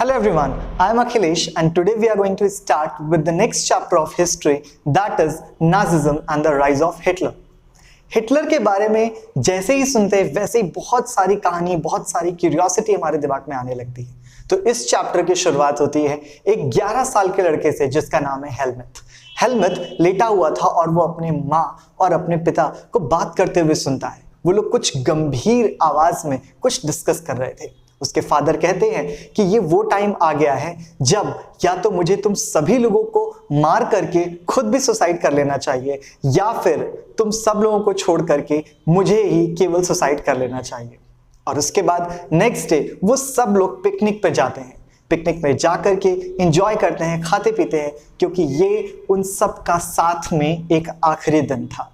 Hello everyone, I am Akhilesh and today we are going to start with the next chapter of history, that is Nazism and the rise of Hitler. Hitler के बारे में जैसे ही सुनते वैसे ही बहुत सारी कहानी, बहुत सारी क्यूरियोसिटी हमारे दिमाग में आने लगती है। तो इस चैप्टर की शुरुआत होती है एक 11 साल के लड़के से जिसका नाम है हेलमट। हेलमट लेटा हुआ था और वो अपने माँ और अपने पिता को बात करते हुए सुनता है। वो लोग कुछ गंभीर आवाज में कुछ डिस्कस कर रहे थे। उसके फादर कहते हैं कि ये वो टाइम आ गया है जब या तो मुझे तुम सभी लोगों को मार करके खुद भी सुसाइड कर लेना चाहिए या फिर तुम सब लोगों को छोड़ करके मुझे ही केवल सुसाइड कर लेना चाहिए। और उसके बाद नेक्स्ट डे वो सब लोग पिकनिक पे जाते हैं। पिकनिक में जा करके एंजॉय करते हैं, खाते पीते हैं, क्योंकि ये उन सब का साथ में एक आखिरी दिन था।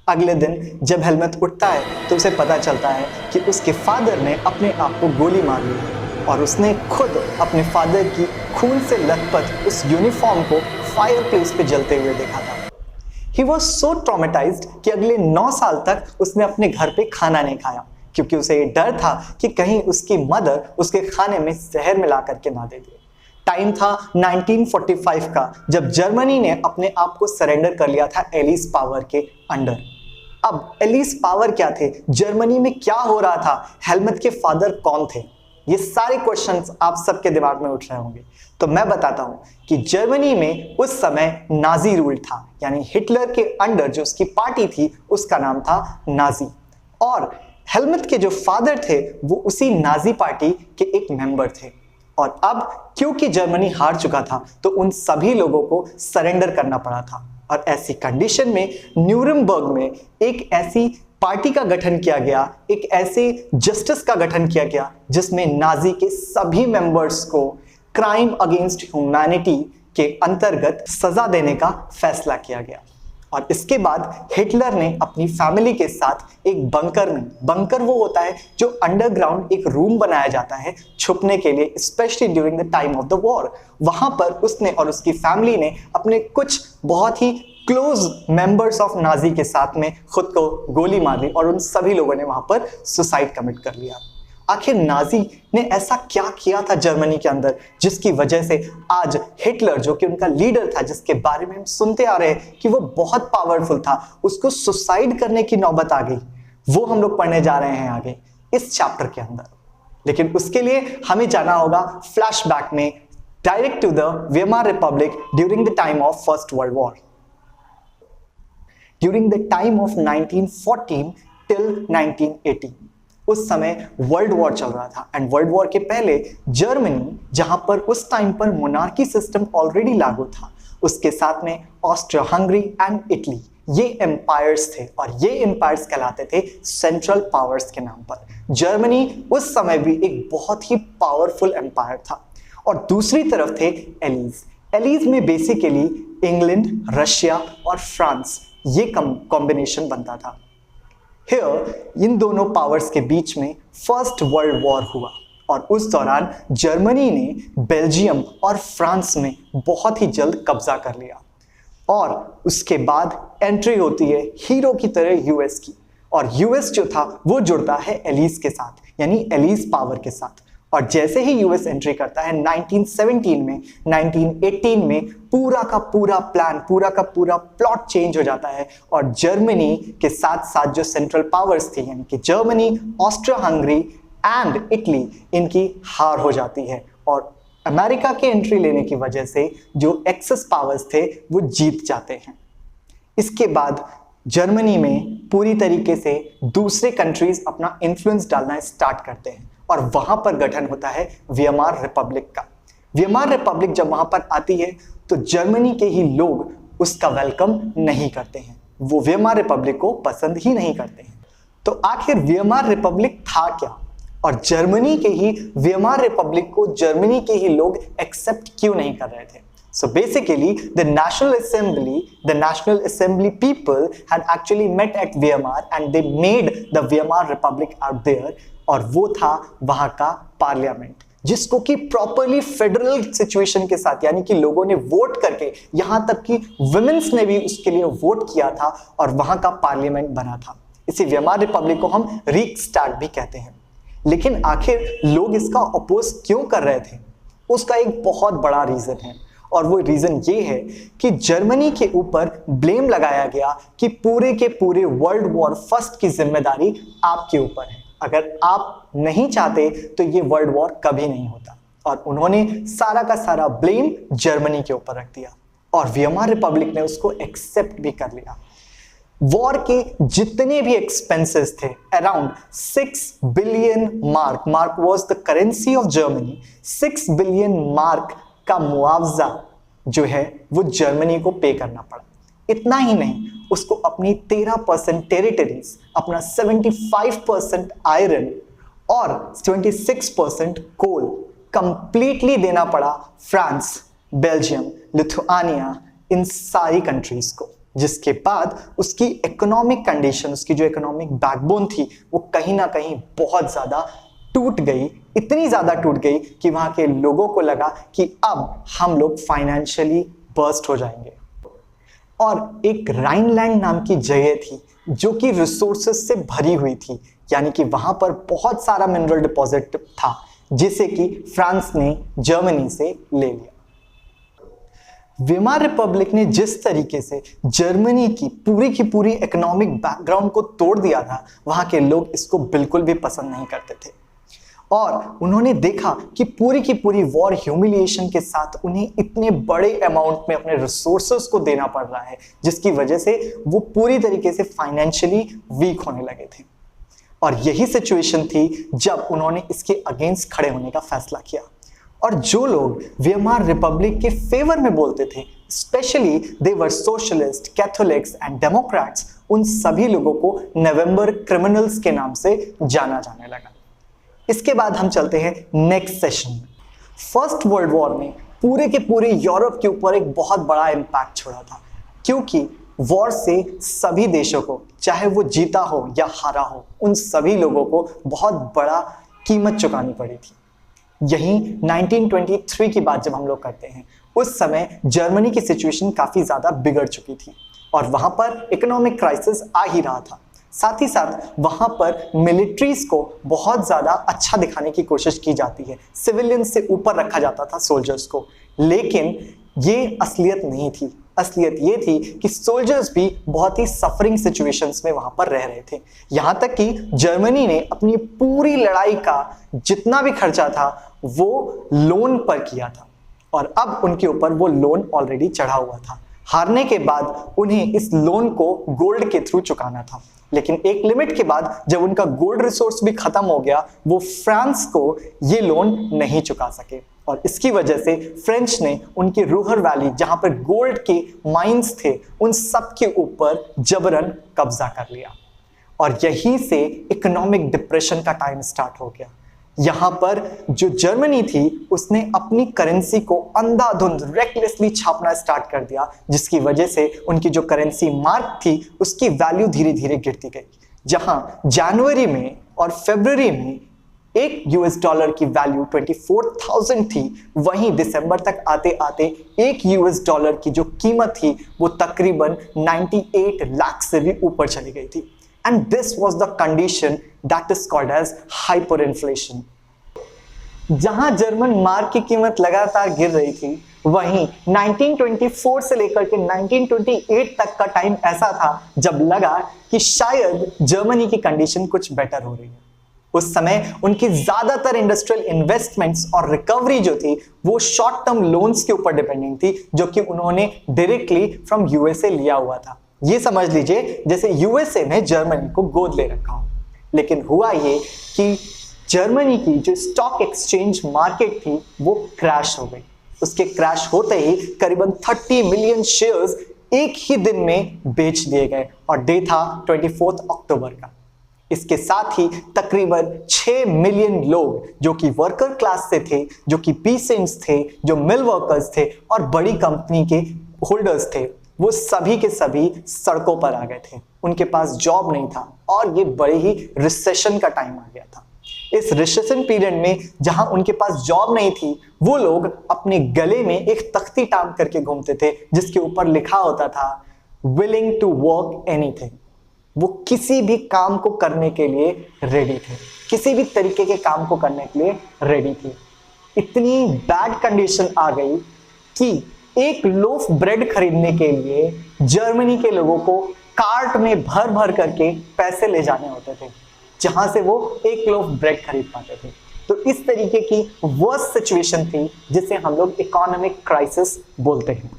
अगले दिन जब हेलमट उठता है तो उसे पता चलता है कि उसके फादर ने अपने आप को गोली मार ली है और उसने खुद अपने फादर की खून से लथपथ उस यूनिफॉर्म को फायर प्लेस पे जलते हुए देखा था। ही वॉज सो ट्रॉमेटाइज्ड कि अगले 9 साल तक उसने अपने घर पे खाना नहीं खाया, क्योंकि उसे ये डर था कि कहीं उसकी मदर उसके खाने में जहर मिला करके ना दे दे। टाइम था 1945 का, जब जर्मनी ने अपने आप को सरेंडर कर लिया था एलिस पावर के अंडर। अब एलिस पावर क्या थे, जर्मनी में क्या हो रहा था, हेलमट के फादर कौन थे, ये सारे क्वेश्चंस आप सबके दिमाग में उठ रहे होंगे। तो मैं बताता हूं कि जर्मनी में उस समय नाजी रूल था, यानी हिटलर के अंडर जो उसकी पार्टी थी उसका नाम था नाजी। और हेलमट के जो फादर थे वो उसी नाजी पार्टी के एक मेंबर थे। और अब क्योंकि जर्मनी हार चुका था तो उन सभी लोगों को सरेंडर करना पड़ा था। और ऐसी कंडीशन में न्यूरमबर्ग में एक ऐसी पार्टी का गठन किया गया, एक ऐसे जस्टिस का गठन किया गया जिसमें नाजी के सभी मेंबर्स को क्राइम अगेंस्ट ह्यूमैनिटी के अंतर्गत सजा देने का फैसला किया गया। और इसके बाद हिटलर ने अपनी फैमिली के साथ एक बंकर वो होता है जो अंडरग्राउंड एक रूम बनाया जाता है छुपने के लिए, specially during the time of the war. वहां पर उसने और उसकी फैमिली ने अपने कुछ बहुत ही क्लोज मेंबर्स ऑफ नाजी के साथ में खुद को गोली मार ली और उन सभी लोगों ने वहां पर सुसाइड कमिट कर लिया। आखिर नाजी ने ऐसा क्या किया था जर्मनी के अंदर जिसकी वजह से आज हिटलर, जो कि उनका लीडर था, जिसके बारे में हम सुनते आ रहे हैं कि वो बहुत पावरफुल था, उसको सुसाइड करने की नौबत आ गई। वो हम लोग पढ़ने जा रहे हैं आगे इस चैप्टर के अंदर। लेकिन उसके लिए हमें जाना होगा फ्लैशबैक में direct to the Weimar Republic during the time of First world War, during the time of 1914 till 1918। उस समय वर्ल्ड वॉर चल रहा था एंड वर्ल्ड वॉर के पहले जर्मनी, जहां पर उस टाइम पर मोनार्की सिस्टम ऑलरेडी लागू था, उसके साथ में ऑस्ट्रिया हंगरी एंड इटली, ये एम्पायर्स थे और ये एम्पायर्स कहलाते थे सेंट्रल पावर्स के नाम पर। जर्मनी उस समय भी एक बहुत ही पावरफुल एम्पायर था। और दूसरी तरफ थे एलीज। एलीज में बेसिकली इंग्लैंड, रशिया और फ्रांस, ये कॉम्बिनेशन बनता था। Here, इन दोनों पावर्स के बीच में फर्स्ट वर्ल्ड वॉर हुआ और उस दौरान जर्मनी ने बेल्जियम और फ्रांस में बहुत ही जल्द कब्जा कर लिया। और उसके बाद एंट्री होती है हीरो की तरह यूएस की, और यूएस जो था वो जुड़ता है एलीज के साथ, यानी एलीज पावर के साथ। और जैसे ही यूएस एंट्री करता है 1917 में, 1918 में पूरा का पूरा प्लान, पूरा का पूरा प्लॉट चेंज हो जाता है और जर्मनी के साथ साथ जो सेंट्रल पावर्स थी, यानी कि Germany, Austria Hungary and Italy, इनकी हार हो जाती है और अमेरिका के एंट्री लेने की वजह से जो एक्सेस पावर्स थे वो जीत जाते हैं। इसके बाद जर्मनी में पूरी तरीके से दूसरे कंट्रीज अपना इन्फ्लुएंस डालना स्टार्ट करते हैं और वहां पर गठन होता है वेमार रिपब्लिक का। वेमार रिपब्लिक जब वहां पर आती है तो जर्मनी के ही लोग उसका वेलकम नहीं करते हैं, वो वेमार रिपब्लिक को पसंद ही नहीं करते हैं। तो आखिर वेमार रिपब्लिक था क्या और जर्मनी के ही वेमार रिपब्लिक को जर्मनी के ही लोग एक्सेप्ट क्यों नहीं कर रहे थे? So basically, the National Assembly people had actually met at Weimar and they made the Weimar Republic out there, और वो था वहां का पार्लियामेंट, जिसको कि प्रॉपरली फेडरल सिचुएशन के साथ, यानी कि लोगों ने वोट करके, यहां तक कि वुमेन्स ने भी उसके लिए वोट किया था और वहां का पार्लियामेंट बना था। इसी वेमार रिपब्लिक को हम रीक्सटैग भी कहते हैं। लेकिन आखिर लोग इसका अपोज क्यों कर रहे थे? उसका एक बहुत बड़ा रीजन है, और वो रीजन ये है कि जर्मनी के ऊपर ब्लेम लगाया गया कि पूरे के पूरे वर्ल्ड वॉर फर्स्ट की जिम्मेदारी आपके ऊपर है, अगर आप नहीं चाहते तो ये वर्ल्ड वॉर कभी नहीं होता। और उन्होंने सारा का सारा ब्लेम जर्मनी के ऊपर रख दिया और वीमार रिपब्लिक ने उसको एक्सेप्ट भी कर लिया। वॉर के जितने भी एक्सपेंसेस थे, around 6 billion mark was the currency of Germany, 6 billion mark का मुआवजा जो है वो जर्मनी को पे करना पड़ा। इतना ही नहीं, उसको अपनी 13% टेरिटरीज, अपना 75% आयरन और 26% कोल कंप्लीटली देना पड़ा फ्रांस, बेल्जियम, लिथुआनिया, इन सारी कंट्रीज को, जिसके बाद उसकी इकोनॉमिक कंडीशन, उसकी जो इकोनॉमिक बैकबोन थी वो कहीं ना कहीं बहुत ज्यादा टूट गई। इतनी ज्यादा टूट गई कि वहां के लोगों को लगा कि अब हम लोग फाइनेंशियली बर्स्ट हो जाएंगे। और एक राइनलैंड नाम की जगह थी जो कि रिसोर्सेस से भरी हुई थी, यानी कि वहां पर बहुत सारा मिनरल डिपॉजिट था जिसे कि फ्रांस ने जर्मनी से ले लिया। वीमार रिपब्लिक ने जिस तरीके से जर्मनी की पूरी इकोनॉमिक बैकग्राउंड को तोड़ दिया था, वहां के लोग इसको बिल्कुल भी पसंद नहीं करते थे। और उन्होंने देखा कि पूरी वॉर ह्यूमिलिएशन के साथ उन्हें इतने बड़े अमाउंट में अपने रिसोर्सेस को देना पड़ रहा है, जिसकी वजह से वो पूरी तरीके से फाइनेंशियली वीक होने लगे थे। और यही सिचुएशन थी जब उन्होंने इसके अगेंस्ट खड़े होने का फैसला किया। और जो लोग वीमार रिपब्लिक के फेवर में बोलते थे, specially they were socialist, Catholics and Democrats, उन सभी लोगों को नवंबर क्रिमिनल्स के नाम से जाना जाने लगा। इसके बाद हम चलते हैं नेक्स्ट सेशन में। फर्स्ट वर्ल्ड वॉर ने पूरे के पूरे यूरोप के ऊपर एक बहुत बड़ा इंपैक्ट छोड़ा था, क्योंकि वॉर से सभी देशों को, चाहे वो जीता हो या हारा हो, उन सभी लोगों को बहुत बड़ा कीमत चुकानी पड़ी थी। यही 1923 की बात जब हम लोग करते हैं, उस समय जर्मनी की सिचुएशन काफी ज्यादा बिगड़ चुकी थी और वहां पर इकोनॉमिक क्राइसिस आ ही रहा था। साथ ही साथ वहां पर मिलिट्रीज को बहुत ज्यादा अच्छा दिखाने की कोशिश की जाती है, सिविलियन से ऊपर रखा जाता था सोल्जर्स को, लेकिन ये असलियत नहीं थी। असलियत ये थी कि सोल्जर्स भी बहुत ही सफरिंग सिचुएशंस में वहां पर रह रहे थे। यहां तक कि जर्मनी ने अपनी पूरी लड़ाई का जितना भी खर्चा था वो लोन पर किया था और अब उनके ऊपर वो लोन ऑलरेडी चढ़ा हुआ था। हारने के बाद उन्हें इस लोन को गोल्ड के थ्रू चुकाना था, लेकिन एक लिमिट के बाद जब उनका गोल्ड रिसोर्स भी खत्म हो गया, वो फ्रांस को ये लोन नहीं चुका सके और इसकी वजह से फ्रेंच ने उनके रूहर वैली, जहां पर गोल्ड के माइंस थे, उन सब के ऊपर जबरन कब्जा कर लिया और यहीं से इकोनॉमिक डिप्रेशन का टाइम स्टार्ट हो गया। यहां पर जो जर्मनी थी उसने अपनी करेंसी को अंधाधुंध रेकलेसली छापना स्टार्ट कर दिया, जिसकी वजह से उनकी जो करेंसी मार्क थी उसकी वैल्यू धीरे धीरे गिरती गई। जहां जनवरी में और फरवरी में एक यूएस डॉलर की वैल्यू 24,000 थी, वहीं दिसंबर तक आते आते एक यूएस डॉलर की जो कीमत थी वो तकरीबन 98 लाख से भी ऊपर चली गई थी। And this was the condition that is called as hyperinflation. जहां जर्मन मार्क की कीमत लगातार गिर रही थी, वहीं 1924 से लेकर के 1928 तक का टाइम ऐसा था जब लगा कि शायद जर्मनी की कंडीशन कुछ बेटर हो रही है। उस समय उनकी ज्यादातर इंडस्ट्रियल इन्वेस्टमेंट्स और रिकवरी जो थी वो शॉर्ट टर्म लोन्स के ऊपर डिपेंडेंट थी, जो कि उन्होंने डायरेक्टली फ्रॉम यूएसए लिया हुआ था। ये समझ लीजिए जैसे यूएसए ने जर्मनी को गोद ले रखा हो। लेकिन हुआ ये कि जर्मनी की जो स्टॉक एक्सचेंज मार्केट थी वो क्रैश हो गई। उसके क्रैश होते ही करीबन 30 मिलियन शेयर्स एक ही दिन में बेच दिए गए और डे था 24 अक्टूबर का। इसके साथ ही तकरीबन 6 मिलियन लोग जो कि वर्कर क्लास से थे, जो कि पीसेंट्स थे, जो मिल वर्कर्स थे और बड़ी कंपनी के होल्डर्स थे, वो सभी के सभी सड़कों पर आ गए थे। उनके पास जॉब नहीं था और ये बड़े ही रिसेशन का टाइम आ गया था। इस रिसेशन पीरियड में जहां उनके पास जॉब नहीं थी, वो लोग अपने गले में एक तख्ती टांग करके घूमते थे जिसके ऊपर लिखा होता था विलिंग टू वर्क एनीथिंग। वो किसी भी काम को करने के लिए रेडी थे, किसी भी तरीके के काम को करने के लिए रेडी थी। इतनी बैड कंडीशन आ गई कि एक लोफ ब्रेड खरीदने के लिए जर्मनी के लोगों को कार्ट में भर भर करके पैसे ले जाने होते थे, जहां से वो एक लोफ ब्रेड खरीद पाते थे। तो इस तरीके की वर्स्ट सिचुएशन थी जिसे हम लोग इकोनॉमिक क्राइसिस बोलते हैं,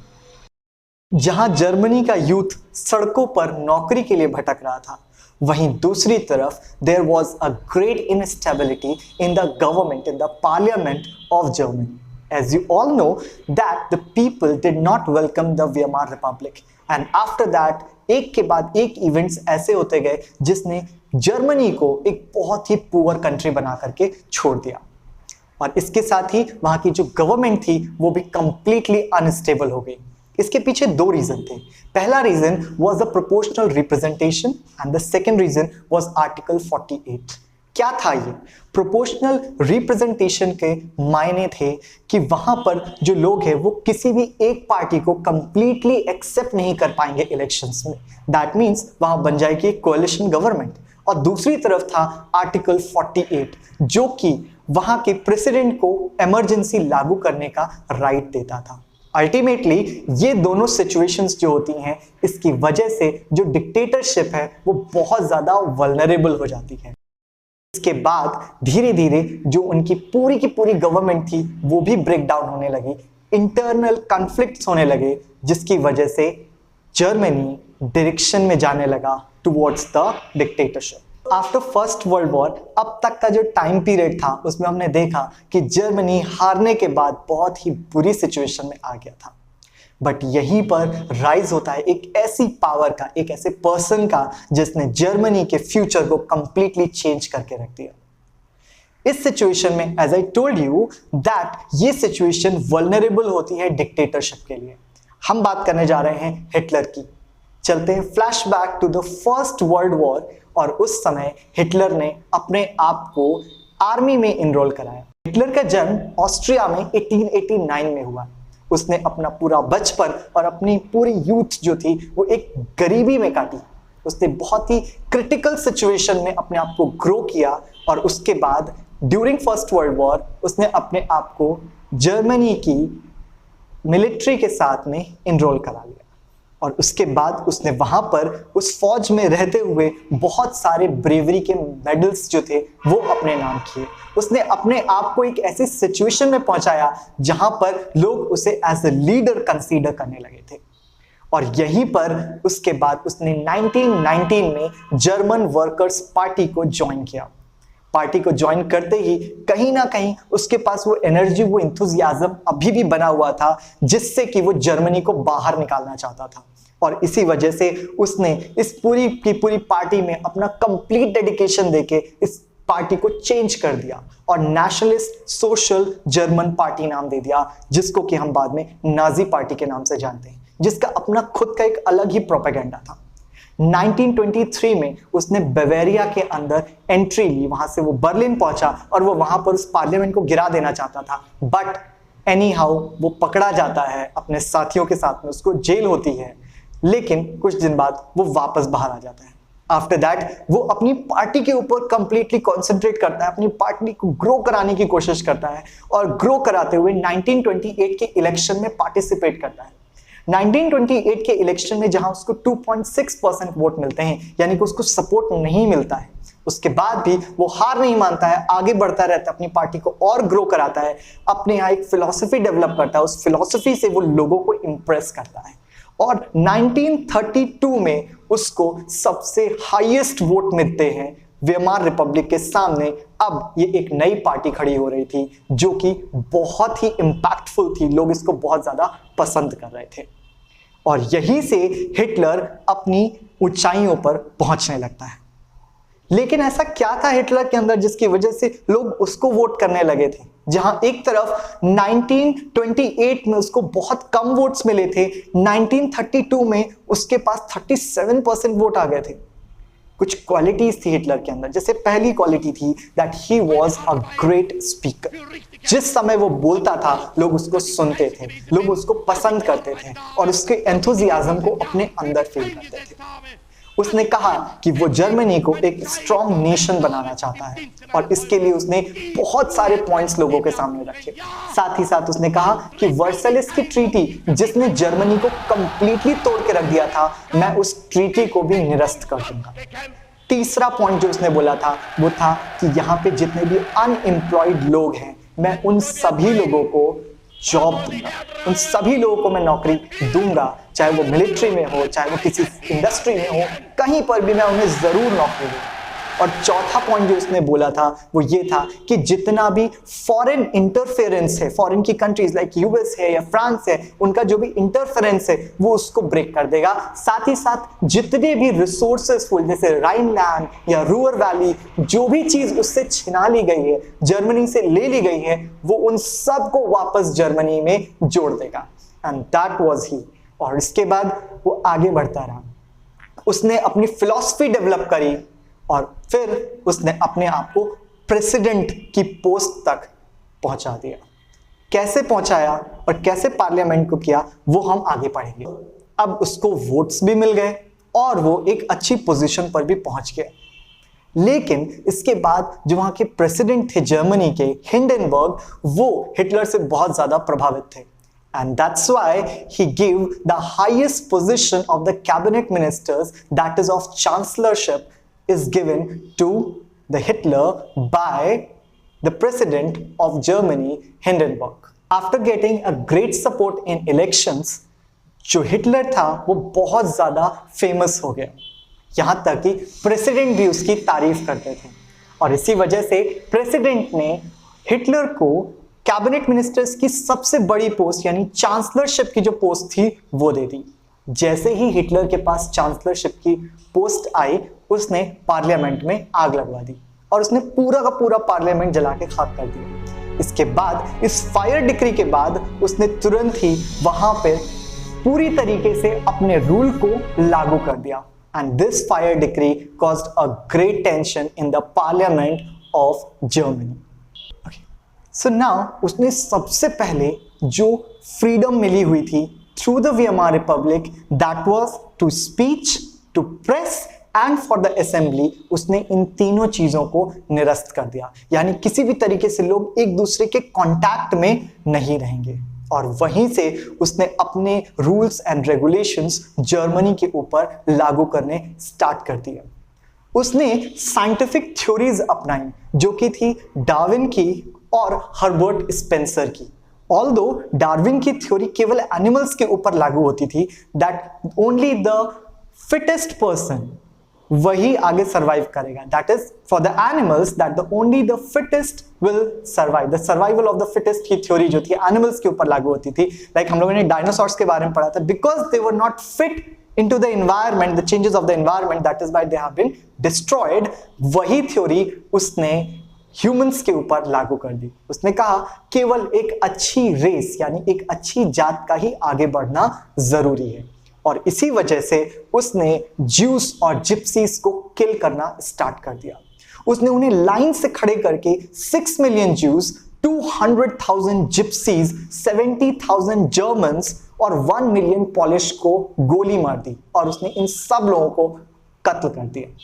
जहां जर्मनी का यूथ सड़कों पर नौकरी के लिए भटक रहा था। वहीं दूसरी तरफ there was a great instability in the government, in the parliament of Germany. As you all know that the people did not welcome the Weimar Republic, and after that एक के बाद एक इवेंट्स ऐसे होते गए जिसने जर्मनी को एक बहुत ही पुअर कंट्री बना करके छोड़ दिया, और इसके साथ ही वहां की जो गवर्नमेंट थी वो भी कंप्लीटली अनस्टेबल हो गई। इसके पीछे दो रीजन थे। पहला reason was the proportional representation and the second reason was article 48। क्या था ये? प्रोपोर्शनल रिप्रेजेंटेशन के मायने थे कि वहां पर जो लोग हैं वो किसी भी एक पार्टी को कंप्लीटली एक्सेप्ट नहीं कर पाएंगे इलेक्शंस में। दैट मींस वहां बन जाएगी कोalition गवर्नमेंट। और दूसरी तरफ था आर्टिकल 48 जो कि वहां के प्रेसिडेंट को इमरजेंसी लागू करने का राइट देता था। अल्टीमेटली ये दोनों सिचुएशंस जो होती हैं, इसकी वजह से जो डिक्टेटरशिप है वो बहुत ज्यादा वल्नरेबल हो जाती है। इसके बाद धीरे धीरे जो उनकी पूरी की पूरी गवर्नमेंट थी वो भी ब्रेक डाउन होने लगी, इंटरनल कॉन्फ्लिक्ट्स होने लगे, जिसकी वजह से जर्मनी डायरेक्शन में जाने लगा towards the dictatorship. After first world war अब तक का जो टाइम पीरियड था उसमें हमने देखा कि जर्मनी हारने के बाद बहुत ही बुरी सिचुएशन में आ गया था। बट यहीं पर राइज होता है एक ऐसी पावर का, एक ऐसे पर्सन का जिसने जर्मनी के फ्यूचर को कंप्लीटली चेंज करके रख दिया। इस सिचुएशन में as I told you that ये सिचुएशन वल्नरेबल होती है डिक्टेटरशिप के लिए। हम बात करने जा रहे हैं हिटलर की। चलते हैं flashback to the first world war, और उस समय हिटलर ने अपने आप को आर्मी में इनरोल कराया। हिटलर का जन्म ऑस्ट्रिया में 1889 में हुआ। उसने अपना पूरा बचपन और अपनी पूरी यूथ जो थी वो एक गरीबी में काटी। उसने बहुत ही क्रिटिकल सिचुएशन में अपने आप को ग्रो किया, और उसके बाद ड्यूरिंग फर्स्ट वर्ल्ड वॉर उसने अपने आप को जर्मनी की मिलिट्री के साथ में इनरोल करा लिया। और उसके बाद उसने वहां पर उस फौज में रहते हुए बहुत सारे ब्रेवरी के मेडल्स जो थे वो अपने नाम किए। उसने अपने आप को एक ऐसी सिचुएशन में पहुंचाया जहां पर लोग उसे एज ए लीडर कंसीडर करने लगे थे। और यहीं पर उसके बाद उसने 1919 में जर्मन वर्कर्स पार्टी को ज्वाइन किया। पार्टी को ज्वाइन करते ही कहीं ना कहीं उसके पास वो एनर्जी, वो इंथुजियाज्म अभी भी बना हुआ था जिससे कि वो जर्मनी को बाहर निकालना चाहता था। और इसी वजह से उसने इस पूरी की पूरी पार्टी में अपना कंप्लीट डेडिकेशन देके इस पार्टी को चेंज कर दिया और नेशनलिस्ट सोशल जर्मन पार्टी नाम दे दिया, जिसको कि हम बाद में नाजी पार्टी के नाम से जानते हैं, जिसका अपना खुद का एक अलग ही प्रोपेगेंडा था। 1923 में उसने बवेरिया के अंदर एंट्री ली। वहां से वो बर्लिन पहुंचा और वो वहां पर उस पार्लियामेंट को गिरा देना चाहता था, बट एनी हाउ वो पकड़ा जाता है अपने साथियों के साथ में, उसको जेल होती है, लेकिन कुछ दिन बाद वो वापस बाहर आ जाता है। आफ्टर दैट वो अपनी पार्टी के ऊपर कंप्लीटली कॉन्सेंट्रेट करता है, अपनी पार्टी को ग्रो कराने की कोशिश करता है, और ग्रो कराते हुए 1928 के इलेक्शन में पार्टिसिपेट करता है। 1928 के इलेक्शन में जहां उसको 2.6% वोट मिलते हैं, यानी कि उसको सपोर्ट नहीं मिलता है, उसके बाद भी वो हार नहीं मानता है, आगे बढ़ता रहता है, अपनी पार्टी को और ग्रो कराता है, अपने यहाँ एक फिलॉसफी डेवलप करता है, उस फिलॉसफी से वो लोगों को इंप्रेस करता है। और 1932 में उसको सबसे हाईएस्ट वोट मिलते हैं वेमार रिपब्लिक के सामने। अब ये एक नई पार्टी खड़ी हो रही थी जो कि बहुत ही इंपैक्टफुल थी, लोग इसको बहुत ज्यादा पसंद कर रहे थे, और यहीं से हिटलर अपनी ऊंचाइयों पर पहुंचने लगता है। लेकिन ऐसा क्या था हिटलर के अंदर जिसकी वजह से लोग उसको वोट करने लगे थे? जहां एक तरफ 1928 में उसको बहुत कम वोट्स मिले थे, 1932 में उसके पास 37% वोट आ गए थे। कुछ क्वालिटीज थी हिटलर के अंदर। जैसे पहली क्वालिटी थी that he was a great speaker. जिस समय वो बोलता था लोग उसको सुनते थे, लोग उसको पसंद करते थे और उसके एंथुजियाज्म को अपने अंदर फील करते थे। उसने कहा कि वो जर्मनी को एक स्ट्रॉन्ग नेशन बनाना चाहता है और इसके लिए उसने बहुत सारे पॉइंट्स लोगों के सामने रखे। साथ ही साथ उसने कहा कि वर्साइलेस की ट्रीटी जिसने जर्मनी को कंप्लीटली तोड़ के रख दिया था, मैं उस ट्रीटी को भी निरस्त कर दूंगा। तीसरा पॉइंट जो उसने बोला था वो था कि यहाँ पे जितने भी अनएम्प्लॉयड लोग हैं, मैं उन सभी लोगों को जॉब दूंगा, उन सभी लोगों को मैं नौकरी दूंगा, चाहे वो मिलिट्री में हो, चाहे वो किसी इंडस्ट्री में हो, कहीं पर भी मैं उन्हें जरूर नौकरी दूंगा। और चौथा पॉइंट जो उसने बोला था वो ये था कि जितना भी फॉरेन इंटरफेरेंस है, फॉरेन की कंट्रीज लाइक यूएस है या फ्रांस है, उनका जो भी इंटरफेरेंस है वो उसको ब्रेक कर देगा। साथ ही साथ जितने भी रिसोर्सेस फुल जैसे राइनलैंड या रूअर वैली, जो भी चीज उससे छिना ली गई है, जर्मनी से ले ली गई है, वो उन सब को वापस जर्मनी में जोड़ देगा। And that was he. और इसके बाद वो आगे बढ़ता रहा, उसने अपनी फिलॉसफी डेवलप करी और फिर उसने अपने आप को प्रेसिडेंट की पोस्ट तक पहुंचा दिया। कैसे पहुंचाया और कैसे पार्लियामेंट को किया वो हम आगे पढ़ेंगे। अब उसको वोट्स भी मिल गए और वो एक अच्छी पोजीशन पर भी पहुंच गया। लेकिन इसके बाद जो वहां के प्रेसिडेंट थे जर्मनी के, हिंडनबर्ग, वो हिटलर से बहुत ज्यादा प्रभावित थे। And that's why he gave the highest position of the cabinet ministers, that is of chancellorship, is given to the Hitler by the president of Germany, Hindenburg. After getting a great support in elections, जो Hitler था वो बहुत ज्यादा famous हो गया, यहां तक कि प्रेसिडेंट भी उसकी तारीफ करते थे। और इसी वजह से प्रेसिडेंट ने हिटलर को कैबिनेट मिनिस्टर्स की सबसे बड़ी पोस्ट यानी चांसलरशिप की जो पोस्ट थी वो दे दी। जैसे ही हिटलर के पास चांसलरशिप की पोस्ट आई, उसने पार्लियामेंट में आग लगवा दी और उसने पूरा का पूरा पार्लियामेंट जला के खाक कर दिया। इसके बाद इस फायर डिक्री के बाद उसने तुरंत ही वहां पे पूरी तरीके से अपने रूल को लागू कर दिया। And this fire decree caused a great tension in the parliament of Germany. So now उसने सबसे पहले जो फ्रीडम मिली हुई थी through the Weimar republic, that was to speech, to press and for the assembly, उसने इन तीनों चीजों को निरस्त कर दिया। यानी किसी भी तरीके से लोग एक दूसरे के कांटेक्ट में नहीं रहेंगे। और वहीं से उसने अपने रूल्स एंड रेगुलेशंस जर्मनी के ऊपर लागू करने स्टार्ट कर दिए। उसने साइंटिफिक थ्योरीज अपनाई जो कि थी डार्विन की और हर्बर्ट स्पेंसर की। ऑल्दो डार्विन की थ्योरी केवल एनिमल्स के ऊपर लागू होती थी, that only the fittest person वही आगे सर्वाइव करेगा, that is for the animals that the only the fittest will survive. The survival of the fittest की थ्योरी जो थी एनिमल्स के ऊपर लागू होती थी। लाइक हम लोगों ने डायनासोर्स के बारे में पढ़ा था, because they were not fit into the environment, the changes of the environment, that is why they have been destroyed। वही थ्योरी उसने ह्यूमंस के ऊपर लागू कर दी। उसने कहा केवल एक अच्छी रेस यानी एक अच्छी जात का ही आगे बढ़ना जरूरी है। और इसी वजह से उसने ज्यूस और जिप्सीज को किल करना स्टार्ट कर दिया। उसने उन्हें लाइन से खड़े करके 6 मिलियन ज्यूस, 200,000 जिप्सीज, 70,000 जर्मन्स और 1 मिलियन पॉलिश को गोली मार दी और उसने इन सब लोगों को कत्ल कर दिया।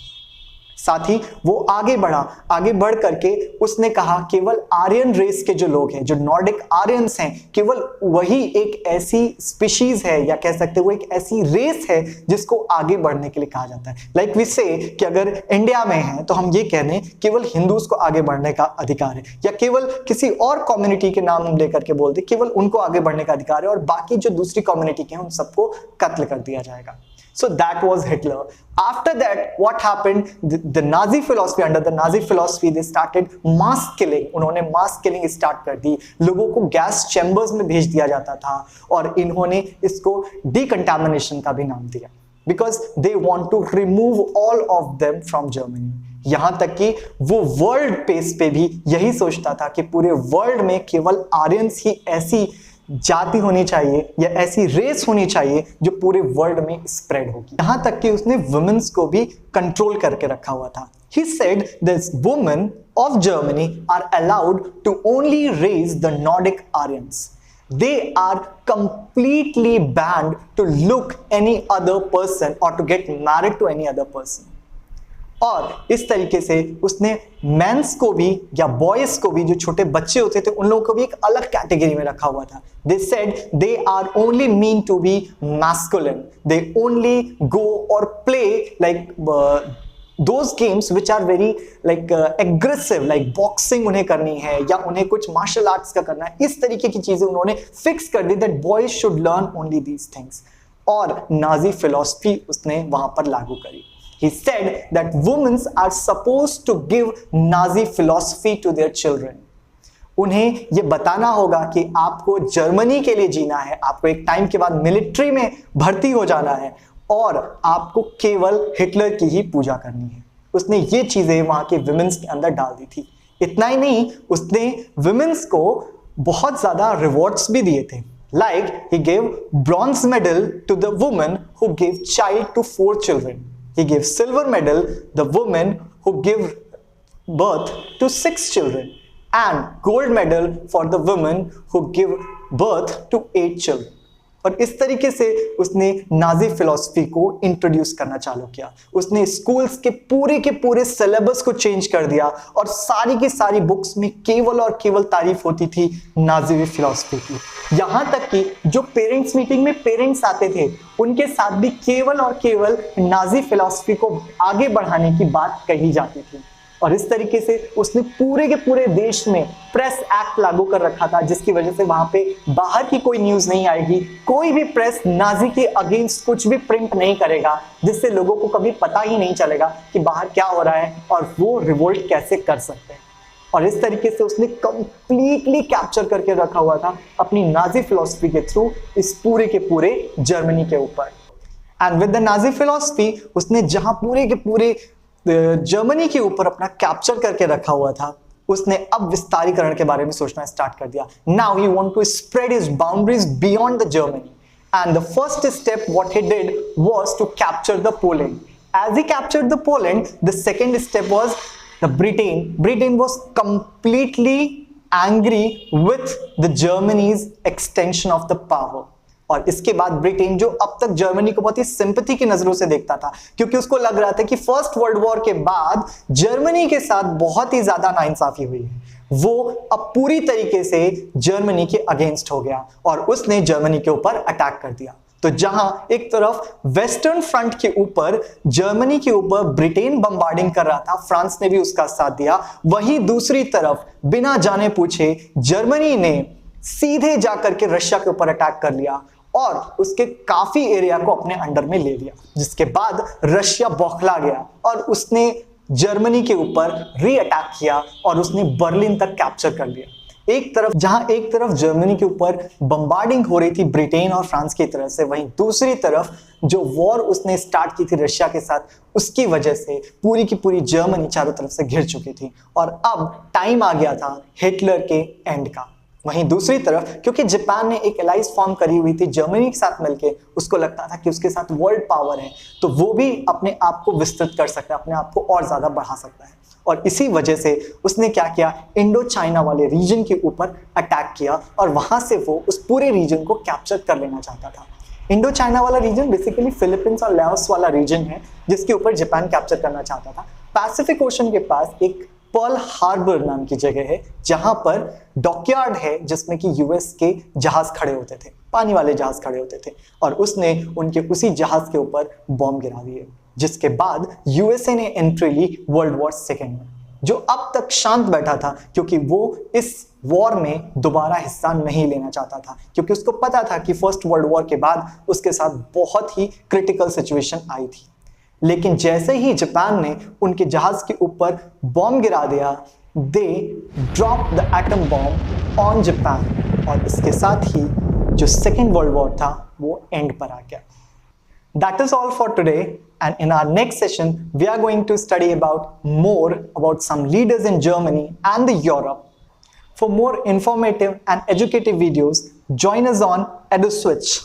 साथ ही वो आगे बढ़ा, आगे बढ़ करके उसने कहा केवल आर्यन रेस के जो लोग हैं, जो नॉर्डिक आर्यंस हैं, केवल वही एक ऐसी स्पीशीज है या कह सकते हैं वो एक ऐसी रेस है जिसको आगे बढ़ने के लिए कहा जाता है। लाइक वी से कि अगर इंडिया में है तो हम ये कह रहे हैं केवल हिंदूज को आगे बढ़ने का अधिकार है, या केवल किसी और कम्युनिटी के नाम लेकर के बोल दे केवल उनको आगे बढ़ने का अधिकार है और बाकी जो दूसरी कम्युनिटी के हैं उन सबको कत्ल कर दिया जाएगा। So that was Hitler. After that, what happened? The Nazi philosophy, under the Nazi philosophy, they started mass killing. उन्होंने mass killing start कर दी। लोगों को गैस चैम्बर्स में भेज दिया जाता था और इन्होंने इसको decontamination का भी नाम दिया, because they want to remove all of them from Germany। यहां तक कि वो वर्ल्ड पेस पे भी यही सोचता था कि पूरे वर्ल्ड में केवल आर्यंस ही ऐसी जाति होनी चाहिए या ऐसी रेस होनी चाहिए जो पूरे वर्ल्ड में स्प्रेड होगी। यहां तक कि उसने वुमेन्स को भी कंट्रोल करके रखा हुआ था। He said that women of Germany are allowed to only raise the Nordic Aryans। they are completely banned to look any other person or to get married to any other person. और इस तरीके से उसने mains को भी या boys को भी, जो छोटे बच्चे होते थे उन लोगों को भी एक अलग कैटेगरी में रखा हुआ था. They said they are only meant to be masculine, they only go और play like those games which are very like aggressive, like boxing उन्हें करनी है या उन्हें कुछ martial arts का करना है. इस तरीके की चीजें उन्होंने फिक्स कर दी that boys should learn only these things. और नाजी फिलॉसफी उसने वहां पर लागू करी. He said that women are supposed to give Nazi philosophy to their children. उन्हें ये बताना होगा कि आपको जर्मनी के लिए जीना है, आपको एक टाइम के बाद मिलिट्री में भर्ती हो जाना है और आपको केवल हिटलर की ही पूजा करनी है. उसने ये चीजें वहां के विमेंस के अंदर डाल दी थी. इतना ही नहीं, उसने विमेंस को बहुत ज्यादा रिवॉर्ड्स भी दिए थे. Like he gave bronze medal to the woman who gave child to 4 children. He gave silver medal the woman who gave birth to 6 children, and gold medal for the woman who gave birth to 8 children. और इस तरीके से उसने Nazi philosophy को introduce करना चालू किया. उसने स्कूल्स के पूरे सिलेबस को चेंज कर दिया और सारी की सारी बुक्स में केवल और केवल तारीफ होती थी नाजी फिलॉसफी की. यहां तक कि जो पेरेंट्स मीटिंग में पेरेंट्स आते थे उनके साथ भी केवल और केवल नाजी फिलॉसफी को आगे बढ़ाने की बात कही जाती थी. और इस तरीके से उसने पूरे के पूरे देश में प्रेस एक्ट लागू कर रखा था, जिसकी वजह से वहां पे बाहर की कोई न्यूज नहीं आएगी, कोई भी प्रेस नाजी के अगेंस्ट कुछ भी प्रिंट नहीं करेगा, जिससे लोगों को कभी पता ही नहीं चलेगा कि बाहर क्या हो रहा है और वो रिवोल्ट कैसे कर सकते हैं. और इस तरीके से उसने कंप्लीटली कैप्चर करके रखा हुआ था अपनी नाजी फिलॉसफी के थ्रू इस पूरे के पूरे जर्मनी के ऊपर. And with the Nazi philosophy उसने जहां पूरे के पूरे जर्मनी के ऊपर अपना कैप्चर करके रखा हुआ था, उसने अब विस्तारीकरण के बारे में सोचना स्टार्ट कर दिया. Now he want to spread his boundaries beyond the Germany, and the first step what he did was to capture the Poland. As he captured the Poland, the second step was the Britain. Britain was completely angry with the Germany's extension of the power. और इसके बाद Britain, जो अब तक Germany को बहुत ही sympathy की नजरों से देखता था, क्योंकि उसको लग रहा था कि फर्स्ट वर्ल्ड वॉर के बाद जर्मनी के साथ बहुत ही ज्यादा नाइंसाफी हुई है, वो अब पूरी तरीके से जर्मनी के अगेंस्ट हो गया और उसने जर्मनी के ऊपर अटैक कर दिया. तो जहां एक तरफ वेस्टर्न फ्रंट के ऊपर जर्मनी के ऊपर ब्रिटेन बम्बार्डिंग कर रहा था, फ्रांस ने भी उसका साथ दिया, वहीं दूसरी तरफ बिना जाने पूछे जर्मनी ने सीधे जाकर के रशिया के ऊपर अटैक कर लिया और उसके काफी एरिया को अपने अंडर में ले लिया, जिसके बाद रशिया बौखला गया और उसने जर्मनी के ऊपर री अटैक किया और उसने बर्लिन तक कैप्चर कर लिया. एक तरफ जर्मनी के ऊपर बम्बार्डिंग हो रही थी ब्रिटेन और फ्रांस की तरफ से, वहीं दूसरी तरफ जो वॉर उसने स्टार्ट की थी रशिया के साथ, उसकी वजह से पूरी की पूरी जर्मनी चारों तरफ से घिर चुकी थी और अब टाइम आ गया था हिटलर के एंड का. वहीं दूसरी तरफ क्योंकि जापान ने एक एलाइज फॉर्म करी हुई थी जर्मनी के साथ मिलके, उसको लगता था कि उसके साथ वर्ल्ड पावर है तो वो भी अपने आप को विस्तृत कर सकता है, अपने आप को और ज्यादा बढ़ा सकता है. और इसी वजह से उसने क्या किया, इंडो चाइना वाले रीजन के ऊपर अटैक किया और वहां से वो उस पूरे रीजन को कैप्चर कर लेना चाहता था. इंडो चाइना वाला रीजन बेसिकली फिलीपींस और लाओस वाला रीजन है जिसके ऊपर जापान कैप्चर करना चाहता था. पैसिफिक ओशन के पास एक पर्ल हार्बर नाम की जगह है जहां पर डॉकयार्ड है जिसमें कि यूएस के जहाज खड़े होते थे, पानी वाले जहाज खड़े होते थे, और उसने उनके उसी जहाज के ऊपर बॉम्ब गिरा दिए, जिसके बाद यूएसए ने एंट्री ली वर्ल्ड वॉर सेकेंड में, जो अब तक शांत बैठा था क्योंकि वो इस वॉर में दोबारा हिस्सा नहीं लेना चाहता था, क्योंकि उसको पता था कि फर्स्ट वर्ल्ड वॉर के बाद उसके साथ बहुत ही क्रिटिकल सिचुएशन आई थी. लेकिन जैसे ही जापान ने उनके जहाज के ऊपर बॉम्ब गिरा दिया, they drop the atom bomb on Japan, और इसके साथ ही जो सेकेंड वर्ल्ड वॉर था वो एंड पर आ गया. That is all for today, and in our next session we are going to study more about some leaders in Germany and the Europe. For more informative and educative videos, join us on EduSwitch.